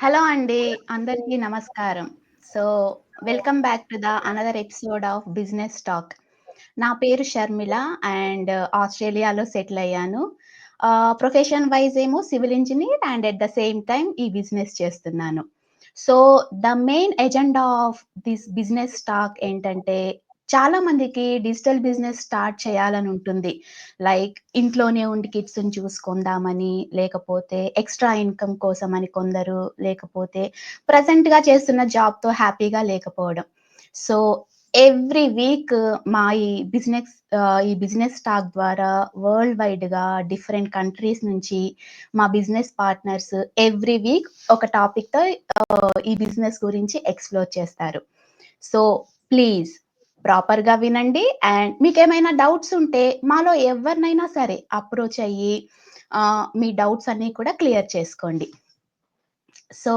Hello అండి. అందరికీ నమస్కారం. So, welcome back to the another episode of business talk. నా పేరు షర్మిల అండ్ ఆస్ట్రేలియాలో సెటిల్ అయ్యాను. ప్రొఫెషన్ వైస్ ఏమో civil engineer and at the same time ఈ బిజినెస్ చేస్తున్నాను. So, the main agenda of this business talk ఏంటంటే, చాలా మందికి డిజిటల్ బిజినెస్ స్టార్ట్ చేయాలని ఉంటుంది. లైక్ ఇంట్లోనే ఉండి కిడ్స్‌ని చూసుకుందామని, లేకపోతే ఎక్స్‌ట్రా ఇన్‌కమ్ కోసమని కొందరు, లేకపోతే ప్రెజెంట్‌గా చేస్తున్న జాబ్‌తో హ్యాపీగా లేకపోవడం. సో, ఎవ్రీ వీక్ మా ఈ బిజినెస్ టాక్ ద్వారా వరల్డ్ వైడ్‌గా డిఫరెంట్ కంట్రీస్ నుంచి మా బిజినెస్ పార్ట్నర్స్ ఎవ్రీ వీక్ ఒక టాపిక్‌తో ఈ బిజినెస్ గురించి ఎక్స్‌ప్లోర్ చేస్తారు. సో, ప్లీజ్ ప్రాపర్‌గా వినండి. అండ్ మీకేమైనా డౌట్స్ ఉంటే మాలో ఎవరినైనా సరే అప్రోచ్ అయ్యి మీ డౌట్స్ అన్నీ కూడా క్లియర్ చేసుకోండి. సో,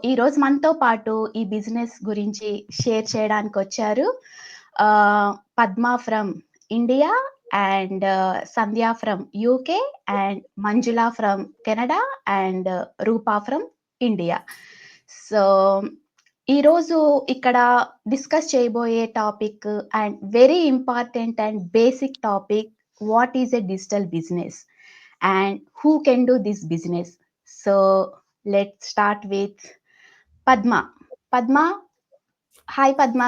ఈరోజు మనతో పాటు ఈ బిజినెస్ గురించి షేర్ చేయడానికొచ్చారు Padma from India and Sandhya from UK and Manjula from Canada and Rupa from India. So, ఈరోజు ఇక్కడ డిస్కస్ చేయబోయే topic and very important and basic topic what is a digital business and who can do this business. So, let's start with Padma. Padma, hi Padma.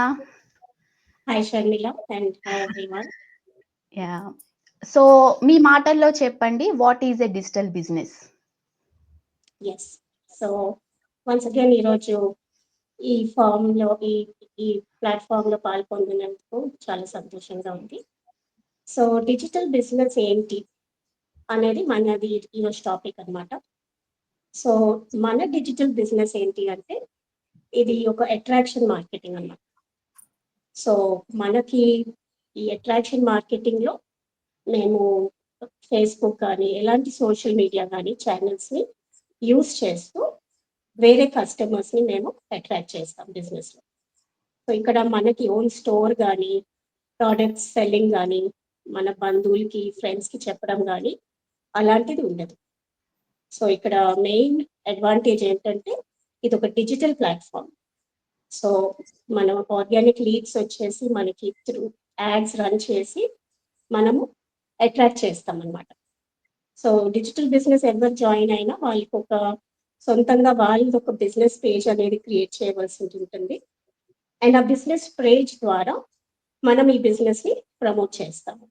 Hi Sharmila and hi everyone. Yeah. So మీ మాటల్లో చెప్పండి what is a digital business? Yes. So once again ఈరోజు ఈ form లో ఈ platform లో పాల్గొంటున్నందుకు చాలా సంతోషంగా ఉంది. సో డిజిటల్ బిజినెస్ ఏంటి అనేది మనది ఈరోజు టాపిక్ అన్నమాట. సో మన డిజిటల్ బిజినెస్ ఏంటి అంటే ఇది ఒక అట్రాక్షన్ మార్కెటింగ్ అన్నమాట. సో మనకి ఈ అట్రాక్షన్ మార్కెటింగ్ లో మేము ఫేస్బుక్ కానీ ఎలాంటి సోషల్ మీడియా కానీ ఛానల్స్ ని యూస్ చేస్తూ వేరే కస్టమర్స్ ని మేము అట్రాక్ట్ చేస్తాం బిజినెస్ లో. సో ఇక్కడ మనకి ఓన్ స్టోర్ కానీ ప్రోడక్ట్స్ సెల్లింగ్ కానీ మన బంధువులకి ఫ్రెండ్స్ కి చెప్పడం కానీ అలాంటిది ఉండదు. సో ఇక్కడ మెయిన్ అడ్వాంటేజ్ ఏంటంటే ఇది ఒక డిజిటల్ ప్లాట్ఫామ్. సో మనం ఆర్గానిక్ లీడ్స్ వచ్చేసి మనకి త్రూ యాడ్స్ రన్ చేసి మనము అట్రాక్ట్ చేస్తాం అన్నమాట. సో డిజిటల్ బిజినెస్ ఎవరు జాయిన్ అయినా వాళ్ళకి ఒక సొంతంగా వాళ్ళది ఒక బిజినెస్ పేజ్ అనేది క్రియేట్ చేయవలసి ఉంటుంది. అండ్ ఆ బిజినెస్ పేజ్ ద్వారా మనం ఈ బిజినెస్ ని ప్రమోట్ చేస్తాము.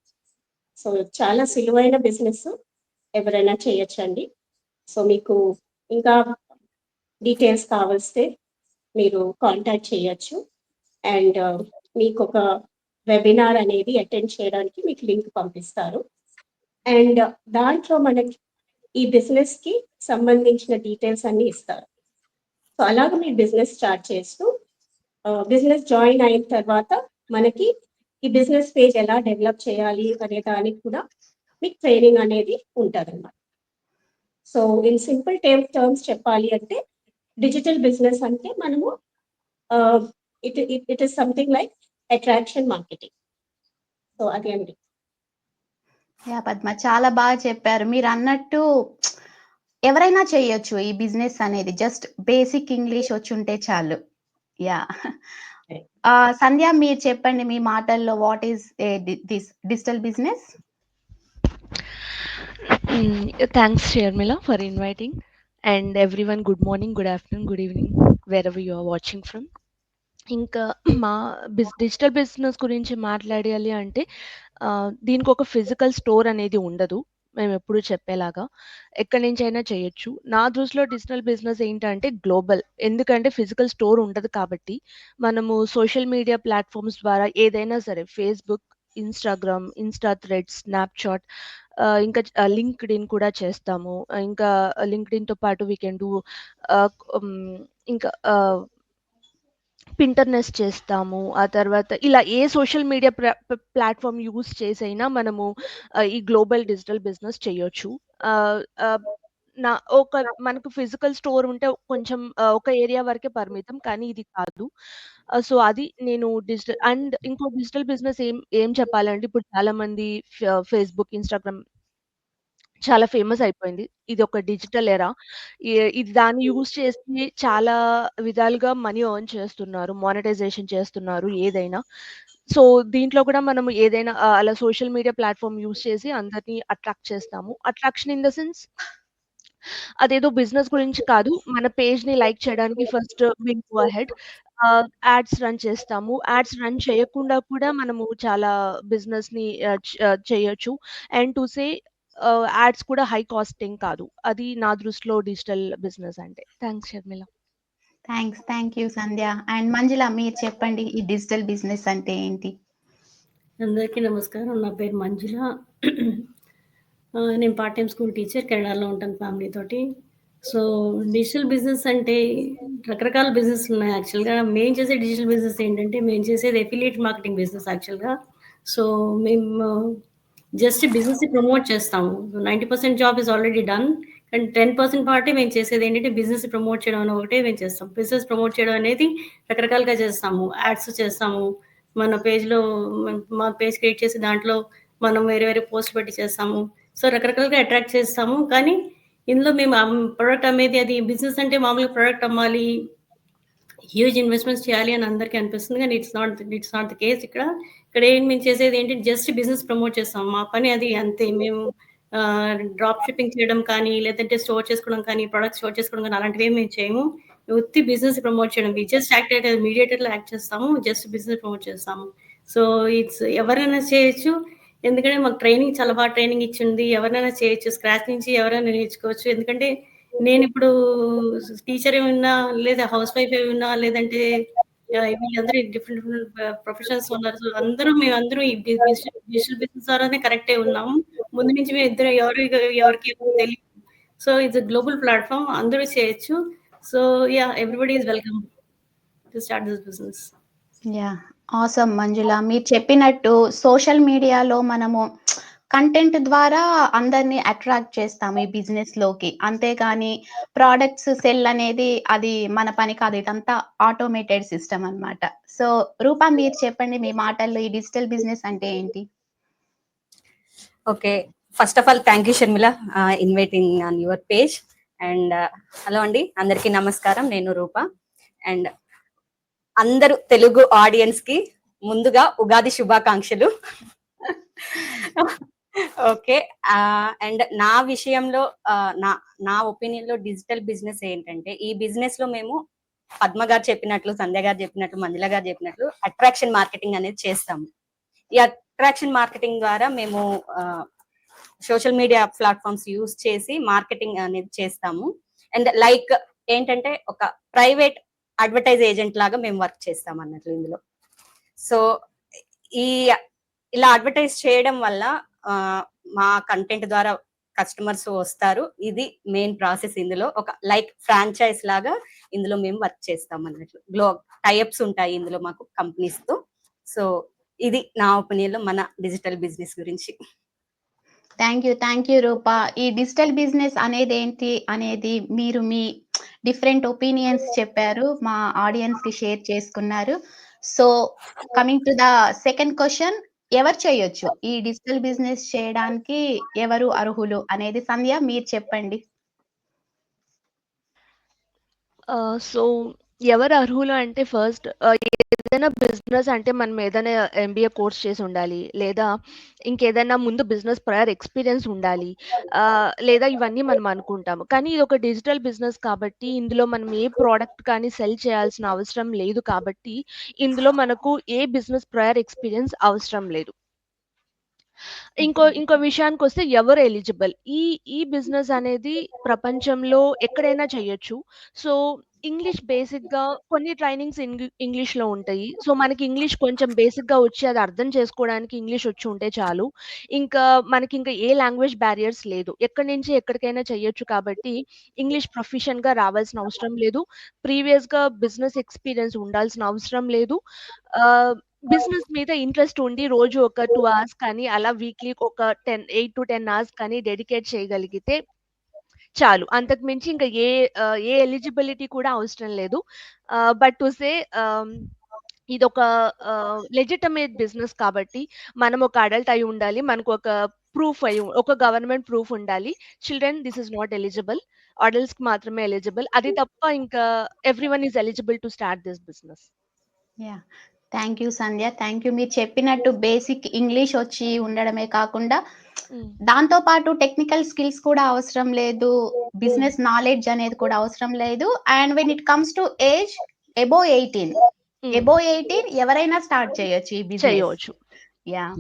సో చాలా సులువైన బిజినెస్, ఎవరైనా చేయొచ్చండి. సో మీకు ఇంకా డీటెయిల్స్ కావలిస్తే మీరు కాంటాక్ట్ చేయొచ్చు. అండ్ మీకు ఒక వెబినార్ అనేది అటెండ్ చేయడానికి మీకు లింక్ పంపిస్తారు. అండ్ దాంట్లో మనకి ఈ బిజినెస్ కి సంబంధించిన డీటెయిల్స్ అన్ని ఇస్తారు. సో అలాగ మీరు బిజినెస్ స్టార్ట్ చేస్తూ బిజినెస్ జాయిన్ అయిన తర్వాత మనకి ఈ బిజినెస్ పేజ్ ఎలా డెవలప్ చేయాలి అనే దానికి కూడా మీకు ట్రైనింగ్ అనేది ఉంటుంది అన్నమాట. సో ఇన్ సింపుల్ టర్మ్స్ చెప్పాలి అంటే డిజిటల్ బిజినెస్ అంటే మనము it is something like attraction marketing. So అదే అండి. యా పద్మ, చాలా బాగా చెప్పారు. మీరన్నట్టు ఎవరైనా చేయొచ్చు ఈ బిజినెస్ అనేది. జస్ట్ బేసిక్ ఇంగ్లీష్ వచ్చుంటే చాలు. యాహ్! సంధ్య, మీరు చెప్పండి మీ మాటల్లో what is this digital business? Thanks, Sharmila, for inviting. And everyone, good morning, good afternoon, good evening, wherever you are watching from. ఇంకా మా డిజిటల్ బిజినెస్ గురించి మాట్లాడాలి అంటే దీనికి ఒక ఫిజికల్ స్టోర్ అనేది ఉండదు. మేము ఎప్పుడు చెప్పేలాగా ఎక్కడి నుంచి అయినా చేయొచ్చు. నా దృష్టిలో డిజిటల్ బిజినెస్ ఏంటంటే గ్లోబల్. ఎందుకంటే ఫిజికల్ స్టోర్ ఉండదు కాబట్టి మనము సోషల్ మీడియా ప్లాట్ఫామ్స్ ద్వారా ఏదైనా సరే Facebook, Instagram, Insta threads, Snapchat, ఇంకా లింక్డ్ఇన్ కూడా చేస్తాము. ఇంకా లింక్డ్ఇన్తో పాటు వీ కెన్ డూ ఇంకా పింటర్నెస్ట్ చేస్తాము. ఆ తర్వాత ఇలా ఏ సోషల్ మీడియా ప్లాట్ఫామ్ యూస్ చేసైనా మనము ఈ గ్లోబల్ డిజిటల్ బిజినెస్ చేయొచ్చు. మనకు ఫిజికల్ స్టోర్ ఉంటే కొంచెం ఒక ఏరియా వరకే పరిమితం, కానీ ఇది కాదు. సో అది నేను డిజిటల్ అండ్ ఇంకో డిజిటల్ బిజినెస్ ఏం చెప్పాలంటే ఇప్పుడు చాలా మంది ఫేస్బుక్, ఇన్స్టాగ్రామ్ చాలా ఫేమస్ అయిపోయింది. ఇది ఒక డిజిటల్ ఎరా. ఇది దాన్ని యూజ్ చేసి చాలా విధాలుగా మనీ ఎర్న్ చేస్తున్నారు. మానిటైజేషన్ చేస్తున్నారు ఏదైనా. సో, దీంట్లో కూడా మనం ఏదైనా అలా సోషల్ మీడియా ప్లాట్‌ఫార్మ్ యూజ్ చేసి అందరిని అట్రాక్ట్ చేస్తాము. అట్రాక్షన్ ఇన్ ద సెన్స్ అదేదో బిజినెస్ గురించి కాదు. మన పేజ్‌ని లైక్ చేయడానికి first will go ahead. Ads run చేస్తాము. యాడ్స్ రన్ చేయకుండా కూడా మనము చాలా బిజినెస్‌ని చేయొచ్చు. అండ్ టు సే యాడ్స్ కూడా హై కాస్టింగ్ కాదు. అది నా దృష్టిలో డిజిటల్ బిజినెస్ అంటే. Thanks Sharmila. Thanks. Thank you Sandhya. And Manjula మీరు చెప్పండి ఈ డిజిటల్ బిజినెస్ అంటే ఏంటి? అందరికీ నమస్కారం. నా పేరు మంజుల. నేను పార్ట్ టైమ్ స్కూల్ టీచర్. కెనడాలో ఉంటాను ఫ్యామిలీతోటి. సో, డిజిటల్ బిజినెస్ అంటే రకరకాల బిజినెస్‌లున్నాయి యాక్చువల్‌గా. మేము చేసే డిజిటల్ బిజినెస్ ఏంటంటే, మేము చేసేది అఫిలియేట్ మార్కెటింగ్ బిజినెస్ యాక్చువల్‌గా. సో, మేము జస్ట్ బిజినెస్‌ని ప్రమోట్ చేస్తాము. 90% job is already done. And 10% పార్టే మేము చేసేదేంటంటే, బిజినెస్‌ని ప్రమోట్ చేయడం అని ఒకటే మేము చేస్తాం. బిజినెస్ ప్రమోట్ చేయడం అనేది రకరకాలుగా చేస్తాము. యాడ్స్ చేస్తాము. మన పేజ్‌లో మా పేజ్ క్రియేట్ చేసి దాంట్లో మనం వేరే వేరే పోస్ట్‌లు పెట్టి చేస్తాము. సో, రకరకాలుగా అట్రాక్ట్ చేస్తాము. కానీ ఇందులో మేము ప్రొడక్ట్ అమ్మేది అది బిజినెస్ అంటే మామూలుగా ప్రొడక్ట్ అమ్మాలి, హ్యూజ్ ఇన్వెస్ట్‌మెంట్స్ చేయాలి అని అందరికీ అనిపిస్తుంది. కానీ ఇట్స్ నాట్ ద కేస్ ఇక్కడ. ఇక్కడ మేము చేసేది ఏంటి జస్ట్ బిజినెస్ ప్రమోట్ చేస్తాం. మా పని అది అంతే. మేము డ్రాప్ షిప్పింగ్ చేయడం కానీ, లేదంటే స్టోర్ చేసుకోవడం కానీ, ప్రొడక్ట్స్ స్టోర్ చేసుకోవడం కానీ అలాంటివి మేము చేయము. ఉత్తి బిజినెస్ ప్రమోట్ చేయడం. వి జస్ట్ యాక్ట్ యాస్ మీడియేటర్‌లా యాక్ట్ చేస్తాము. జస్ట్ బిజినెస్ ప్రమోట్ చేస్తాము. సో, ఎవరైనా చేయొచ్చు. ఎందుకంటే మాకు ట్రైనింగ్ చాలా బాగా ట్రైనింగ్ ఇచ్చింది. ఎవరైనా చేయొచ్చు. స్క్రాచ్ నుంచి ఎవరైనా నేర్చుకోవచ్చు. ఎందుకంటే నేనిప్పుడు టీచర్ ఉన్నా, లేదా హౌస్ వైఫ్ ఉన్నా, లేదంటే వీళ్ళందరూ డిఫరెంట్ డిఫరెంట్ ప్రొఫెషన్స్ ఉన్నారు. సో, మేమందరం ఈ డిజిటల్ బిజినెస్ ద్వారానే కనెక్టే ఉన్నాము. ముందు నుంచి మేమిద్దరం ఎవరికి తెలీదు. So, it's a global platform. అందరూ చేయొచ్చు. So, everybody is welcome to start this business. Yeah! Awesome Manjula. మీరు చెప్పినట్టు సోషల్ మీడియాలో మనము కంటెంట్ ద్వారా అందరిని అట్రాక్ట్ చేస్తాము ఈ బిజినెస్‌లోకి. అంతేగాని ప్రొడక్ట్స్ సెల్ అనేది అది మన పని కాదు. ఇదంతా ఆటోమేటెడ్ సిస్టమ్ అన్నమాట. సో, రూపా మీరు చెప్పండి మీ మాటల్లో ఈ డిజిటల్ బిజినెస్ అంటే ఏంటి? Okay. First of all thank you Sharmila inviting on your page. And hello అండి, అందరికీ నమస్కారం. నేను రూప. అండ్ అందరూ తెలుగు ఆడియన్స్ కి ముందుగా ఉగాది శుభాకాంక్షలు. ఓకే. అండ్ నా విషయంలో నా ఒపీనియన్ లో డిజిటల్ బిజినెస్ ఏంటంటే, ఈ బిజినెస్ లో మేము పద్మ గారు చెప్పినట్లు, సంధ్య గారు చెప్పినట్లు, మంజుల గారు చెప్పినట్లు అట్రాక్షన్ మార్కెటింగ్ అనేది చేస్తాము. ఈ అట్రాక్షన్ మార్కెటింగ్ ద్వారా మేము సోషల్ మీడియా ప్లాట్ఫామ్స్ యూజ్ చేసి మార్కెటింగ్ అనేది చేస్తాము. అండ్ లైక్ ఏంటంటే ఒక ప్రైవేట్ అడ్వర్టైజ్ ఏజెంట్ లాగా మేము వర్క్ చేస్తాం అన్నట్లు ఇందులో. సో ఇలా అడ్వర్టైజ్ చేయడం వల్ల మా కంటెంట్ ద్వారా కస్టమర్స్ వస్తారు. ఇది మెయిన్ ప్రాసెస్. ఇందులో ఒక లైక్ ఫ్రాంచైజ్ లాగా ఇందులో మేము వర్క్ చేస్తాం అన్నట్లు. టైఅప్స్ ఉంటాయి ఇందులో మాకు కంపెనీస్ తో. సో ఇది నా ఒపీనియన్ లో మన డిజిటల్ బిజినెస్ గురించి. థ్యాంక్ యూ రూపా. ఈ డిజిటల్ బిజినెస్ అనేదేంటి అనేది మీరు మీ డిఫరెంట్ ఒపీనియన్స్ చెప్పారు. మా ఆడియన్స్‌కి షేర్ చేసుకున్నారు. So, coming to the second question, ఎవరు చేయొచ్చు? ఈ డిజిటల్ బిజినెస్ చేయడానికి ఎవరు అర్హులు అనేది సంధ్య మీరు చెప్పండి. సో, ఎవరు అర్హులు అంటే ఫస్ట్ ఏదైనా బిజినెస్ అంటే మనం ఏదైనా ఎంబీఏ కోర్స్ చేసి ఉండాలి. లేదా ఇంకేదైనా ముందు బిజినెస్ ప్రయర్ ఎక్స్‌పీరియన్స్ ఉండాలి. లేదా ఇవన్నీ మనం అనుకుంటాము. కానీ ఇది ఒక డిజిటల్ బిజినెస్ కాబట్టి ఇందులో మనం ఏ ప్రొడక్ట్ కానీ సెల్ చేయాల్సిన అవసరం లేదు కాబట్టి ఇందులో మనకు ఏ బిజినెస్ ప్రయర్ ఎక్స్‌పీరియన్స్ అవసరం లేదు. ఇంకో విషయానికొస్తే ఎవరు ఎలిజిబుల్? ఈ బిజినెస్ అనేది ప్రపంచంలో ఎక్కడైనా చేయొచ్చు. సో, ఇంగ్లీష్ బేసిక్‌గా కొన్ని ట్రైనింగ్స్ ఇంగ్లీష్‌లో ఉంటాయి. సో, మనకి ఇంగ్లీష్ కొంచెం బేసిక్‌గా వచ్చి అది అర్థం చేసుకోవడానికి ఇంగ్లీష్ వచ్చి ఉంటే చాలు. మనకింకా ఏ లాంగ్వేజ్ బ్యారియర్స్ లేదు. ఎక్కడి నుంచి ఎక్కడికైనా చేయొచ్చు కాబట్టి ఇంగ్లీష్ ప్రొఫిషియెంట్‌గా రావాల్సిన అవసరం లేదు. ప్రీవియస్‌గా బిజినెస్ ఎక్స్‌పీరియన్స్ ఉండాల్సిన అవసరం లేదు. బిజినెస్ మీద ఇంట్రెస్ట్ ఉండి రోజు ఒక 2 అవర్స్ కానీ అలా వీక్లీ ఒక 8-10 అవర్స్ కానీ డెడికేట్ చేయగలిగితే చాలు. అంతకు మించి ఇంకా ఏ ఎలిజిబిలిటీ కూడా అవసరం లేదు. బట్ టు సే ఇదొక లెజిటిమేట్ బిజినెస్ కాబట్టి మనం ఒక అడల్ట్ అయి ఉండాలి. మనకు ఒక ప్రూఫ్ అయ్యి ఒక గవర్నమెంట్ ప్రూఫ్ ఉండాలి. Children this is not eligible. అడల్ట్స్‌కి మాత్రమే ఎలిజిబుల్. అది తప్ప ఇంకా everyone is eligible to start this business. Yeah! Thank you Sandhya. Thank you. మీరు చెప్పినట్టు బేసిక్ ఇంగ్లీష్ వచ్చి ఉండడమే కాకుండా, దాంతో పాటు టెక్నికల్ స్కిల్స్ కూడా అవసరం లేదు. బిజినెస్ నాలెడ్జ్ అనేది కూడా అవసరం లేదు. And when it comes to age above 18 above 18 ఎవరైనా స్టార్ట్ చేయొచ్చు ఈ బిజినెస్. చేయొచ్చు. యాహ్!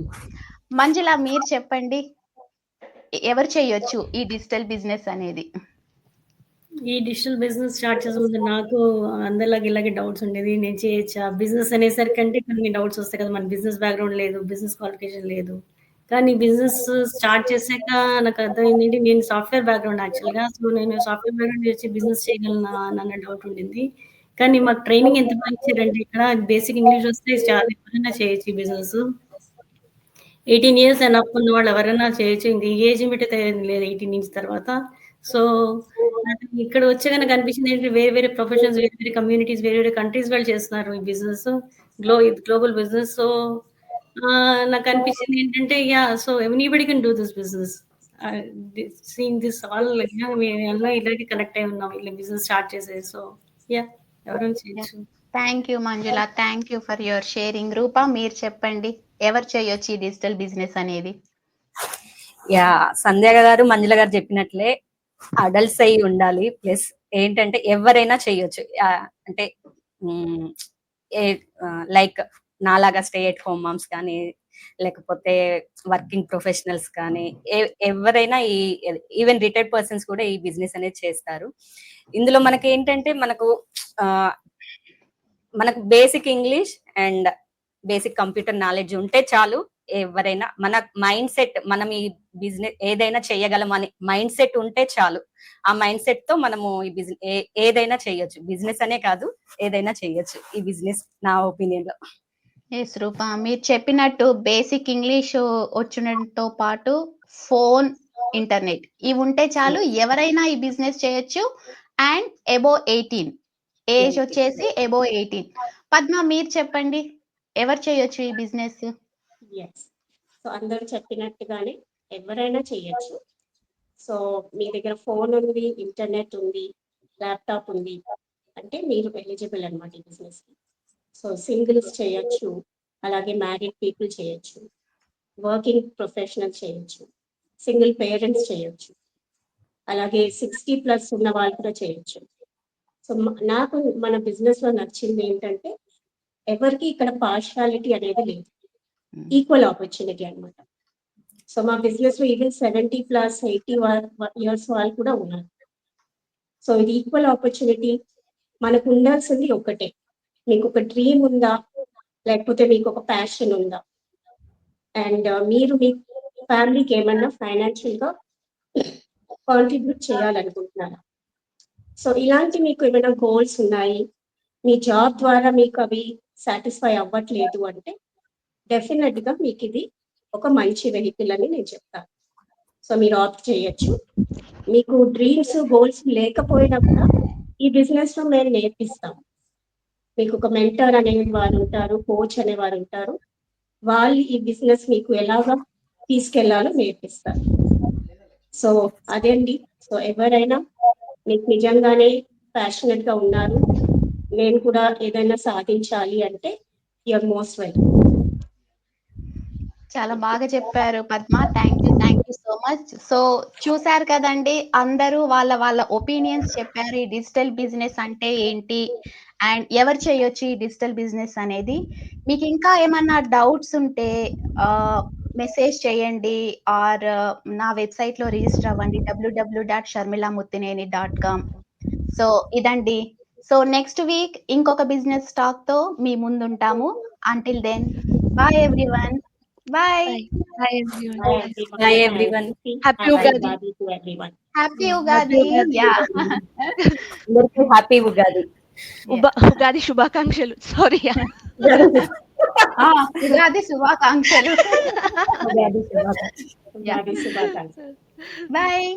మంజుల మీరు చెప్పండి. ఎవరు చేయొచ్చు ఈ డిజిటల్ బిజినెస్ అనేది? ఈ డిజిటల్ బిజినెస్ స్టార్ట్ చేసే ముందు నాకు అందరిలాగా ఇలాగే డౌట్స్ ఉండేది. నేను చేయొచ్చా? బిజినెస్ అనేసరికంటే కొన్ని డౌట్స్ వస్తాయి కదా! మన బిజినెస్ బ్యాక్‌గ్రౌండ్ లేదు. బిజినెస్ క్వాలిఫికేషన్ లేదు. కానీ బిజినెస్ స్టార్ట్ చేసాక నాకు అర్థమైందేంటి నేను సాఫ్ట్‌వేర్ బ్యాక్‌గ్రౌండ్ యాక్చువల్‌గా. సో, నేను సాఫ్ట్‌వేర్ బ్యాక్‌గ్రౌండ్ నుంచి బిజినెస్ చేయగలనా అన్న డౌట్ ఉండింది. కానీ మాకు ట్రైనింగ్ ఎంత బాగా ఇచ్చారంటే ఇక్కడ బేసిక్ ఇంగ్లీష్ వస్తే చాలు ఎవరైనా చేయొచ్చు ఈ బిజినెస్. 18 ఇయర్స్ అండ్ అప్ ఉన్న వాళ్ళు ఎవరైనా చేయొచ్చు. ఇంక ఈ ఏజ్ లిమిట్ అయితే లేదు 18 నుంచి తర్వాత. సో, నాకు ఇక్కడ వచ్చాక నాకు అనిపించింది ఏంటంటే వేరే వేరే ప్రొఫెషన్స్, వేరే వేరే కమ్యూనిటీస్, వేరే వేరే కంట్రీస్ వాళ్ళు చేస్తున్నారు ఈ బిజినెస్. ఇది గ్లోబల్ బిజినెస్. సో, నాకు అనిపించింది ఏంటంటే so anybody can do this business. Seeing this all మేము ఇలాగే కనెక్ట్ అయి ఉన్నాం. ఇలా బిజినెస్ స్టార్ట్ చేసేది. సో, ఎవరైనా చేయొచ్చు. Thank you Manjula. Thank you for your sharing. Rupa మీరు చెప్పండి. ఎవరు చేయొచ్చు ఈ డిజిటల్ బిజినెస్ అనేది? సంధ్య గారు, మంజుల గారు చెప్పినట్లే అడల్ట్స్ అయి ఉండాలి. ప్లస్ ఏంటంటే ఎవరైనా చేయొచ్చు. అంటే లైక్ నాలాగా స్టే ఎట్ హోమ్ మామ్స్ కానీ, లేకపోతే వర్కింగ్ ప్రొఫెషనల్స్ కానీ, ఎవరైనా ఈవెన్ రిటైర్డ్ పర్సన్స్ కూడా ఈ బిజినెస్ అనేది చేస్తారు. ఇందులో మనకి ఏంటంటే మనకు basic English and basic computer knowledge ఉంటే చాలు. ఎవరైనా మన మైండ్ సెట్, మనం ఈ బిజినెస్ ఏదైనా చేయగలం అని మైండ్ సెట్ ఉంటే చాలు. ఆ మైండ్ సెట్ తో మనము ఈ బిజినెస్ ఏదైనా చేయొచ్చు. బిజినెస్ అనే కాదు, ఏదైనా చేయొచ్చు ఈ బిజినెస్ నా ఒపీనియన్ లో. ఎస్ రూప మీరు చెప్పినట్టు బేసిక్ ఇంగ్లీష్ వచ్చుడంతో పాటు ఫోన్, ఇంటర్నెట్ ఇవి ఉంటే చాలు ఎవరైనా ఈ బిజినెస్ చేయొచ్చు. అండ్ అబోవ్ 18 ఏజ్ వచ్చేసి అబోవ్ 18. పద్మ మీరు చెప్పండి. ఎవరు చేయొచ్చు ఈ బిజినెస్? సో అందరూ చెప్పినట్టుగానే ఎవరైనా చేయొచ్చు. సో మీ దగ్గర ఫోన్ ఉంది, ఇంటర్నెట్ ఉంది, ల్యాప్టాప్ ఉంది అంటే మీరు ఎలిజిబుల్ అనమాట ఈ బిజినెస్ కి. సో సింగిల్స్ చేయొచ్చు, అలాగే మ్యారీడ్ పీపుల్ చేయొచ్చు, వర్కింగ్ ప్రొఫెషనల్ చేయొచ్చు, సింగిల్ పేరెంట్స్ చేయొచ్చు, అలాగే 60+ ఉన్న వాళ్ళు కూడా చేయొచ్చు. సో నాకు మన బిజినెస్ లో నచ్చింది ఏంటంటే ఎవరికి ఇక్కడ పార్షాలిటీ అనేది లేదు, ఈక్వల్ ఆపర్చునిటీ అనమాట. సో మా బిజినెస్ లో ఈవెన్ 70+, 80 ఇయర్స్ వాళ్ళు కూడా ఉన్నారు. సో ఇది ఈక్వల్ ఆపర్చునిటీ. మనకు ఉండాల్సింది ఒకటే, మీకు ఒక డ్రీమ్ ఉందా, లేకపోతే మీకు ఒక ప్యాషన్ ఉందా, అండ్ మీరు మీ ఫ్యామిలీకి ఏమన్నా ఫైనాన్షియల్ గా కాంట్రిబ్యూట్ చేయాలనుకుంటున్నారా? సో ఇలాంటి మీకు ఏమైనా గోల్స్ ఉన్నాయి, మీ జాబ్ ద్వారా మీకు అవి సాటిస్ఫై అవ్వట్లేదు అంటే డెఫినెట్ గా మీకు ఇది ఒక మంచి వెహికల్ అని నేను చెప్తాను. సో మీరు ఆప్ట్ చేయొచ్చు. మీకు డ్రీమ్స్, గోల్స్ లేకపోయినా కూడా ఈ బిజినెస్ లో మేము నేర్పిస్తాం. మీకు ఒక మెంటర్ అనే వారు ఉంటారు, కోచ్ అనే వారు ఉంటారు. వాళ్ళు ఈ బిజినెస్ మీకు ఎలాగా తీసుకెళ్లాలో నేర్పిస్తారు. సో అదేండి. సో ఎవరైనా మీకు నిజంగానే ప్యాషనెట్ గా ఉన్నారు, నేను కూడా ఏదైనా సాధించాలి అంటే యూఆర్ మోస్ట్ వెల్కమ్. చాలా బాగా చెప్పారు Padma. Thank you so much. So చూసారు కదండి, అందరూ వాళ్ళ వాళ్ళ ఒపీనియన్స్ చెప్పారు. ఈ డిజిటల్ బిజినెస్ అంటే ఏంటి అండ్ ఎవరు చేయొచ్చు ఈ డిజిటల్ బిజినెస్ అనేది. మీకు ఇంకా ఏమన్నా డౌట్స్ ఉంటే మెసేజ్ చేయండి ఆర్ నా వెబ్సైట్ లో రిజిస్టర్ అవ్వండి www.sharmilamuttineni.com. సో ఇదండి. సో నెక్స్ట్ వీక్ ఇంకొక బిజినెస్ టాక్ తో మీ ముందుంటాము. Until then bye everyone. Bye. Bye everyone. Bye everyone. Happy Ugadi. Happy Ugadi. Yeah. Happy Ugadi. Ugadi శుభాకాంక్షలు. సారీ. ఉగాది శుభాకాంక్షలు. ఉగాది శుభాకాంక్షలు. Bye.